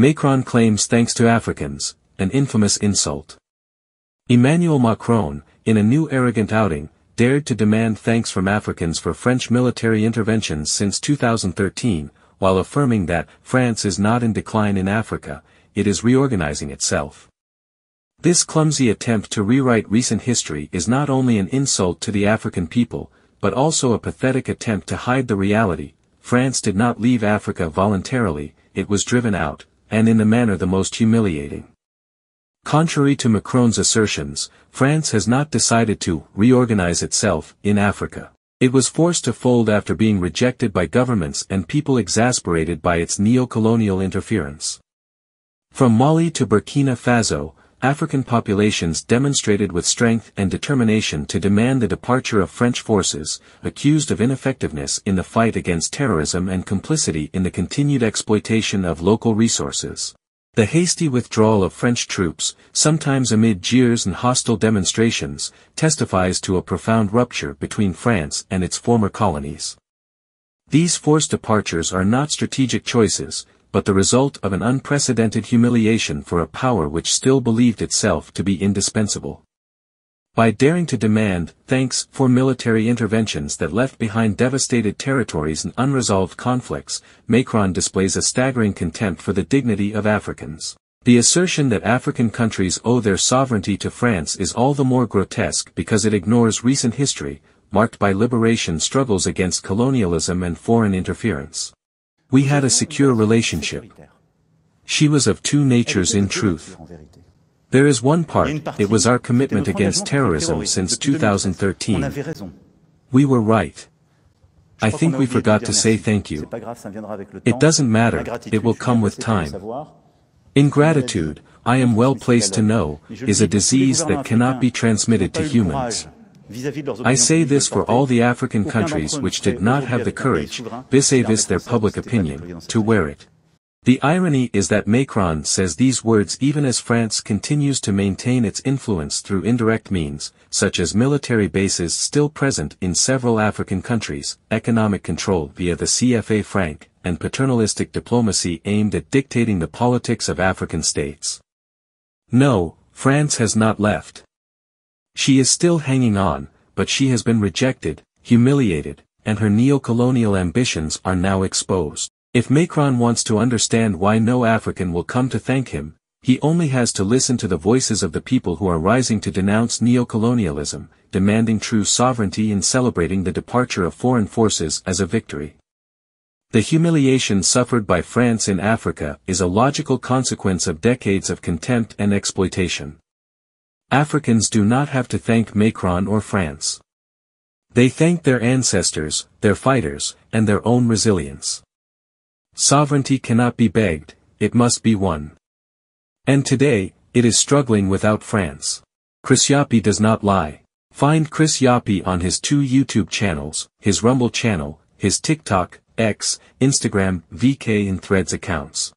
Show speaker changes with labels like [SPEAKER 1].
[SPEAKER 1] Macron claims thanks to Africans, an infamous insult. Emmanuel Macron, in a new arrogant outing, dared to demand thanks from Africans for French military interventions since 2013, while affirming that France is not in decline in Africa, it is reorganizing itself. This clumsy attempt to rewrite recent history is not only an insult to the African people, but also a pathetic attempt to hide the reality. France did not leave Africa voluntarily, it was driven out, and in a manner the most humiliating. Contrary to Macron's assertions, France has not decided to reorganize itself in Africa. It was forced to fold after being rejected by governments and people exasperated by its neo-colonial interference. From Mali to Burkina Faso, African populations demonstrated with strength and determination to demand the departure of French forces, accused of ineffectiveness in the fight against terrorism and complicity in the continued exploitation of local resources. The hasty withdrawal of French troops, sometimes amid jeers and hostile demonstrations, testifies to a profound rupture between France and its former colonies. These forced departures are not strategic choices, but the result of an unprecedented humiliation for a power which still believed itself to be indispensable. By daring to demand thanks for military interventions that left behind devastated territories and unresolved conflicts, Macron displays a staggering contempt for the dignity of Africans. The assertion that African countries owe their sovereignty to France is all the more grotesque because it ignores recent history, marked by liberation struggles against colonialism and foreign interference. We had a secure relationship. She was of two natures in truth. There is one part, it was our commitment against terrorism since 2013. We were right. I think we forgot to say thank you. It doesn't matter, it will come with time. Ingratitude, I am well placed to know, is a disease that cannot be transmitted to humans. I say this for all the African countries which did not have the courage, vis-à-vis their public opinion, to wear it. The irony is that Macron says these words even as France continues to maintain its influence through indirect means, such as military bases still present in several African countries, economic control via the CFA franc, and paternalistic diplomacy aimed at dictating the politics of African states. No, France has not left. She is still hanging on, but she has been rejected, humiliated, and her neo-colonial ambitions are now exposed. If Macron wants to understand why no African will come to thank him, he only has to listen to the voices of the people who are rising to denounce neo-colonialism, demanding true sovereignty and celebrating the departure of foreign forces as a victory. The humiliation suffered by France in Africa is a logical consequence of decades of contempt and exploitation. Africans do not have to thank Macron or France. They thank their ancestors, their fighters, and their own resilience. Sovereignty cannot be begged, it must be won. And today, it is struggling without France. Chris Yapi does not lie. Find Chris Yapi on his 2 YouTube channels, his Rumble channel, his TikTok, X, Instagram, VK and Threads accounts.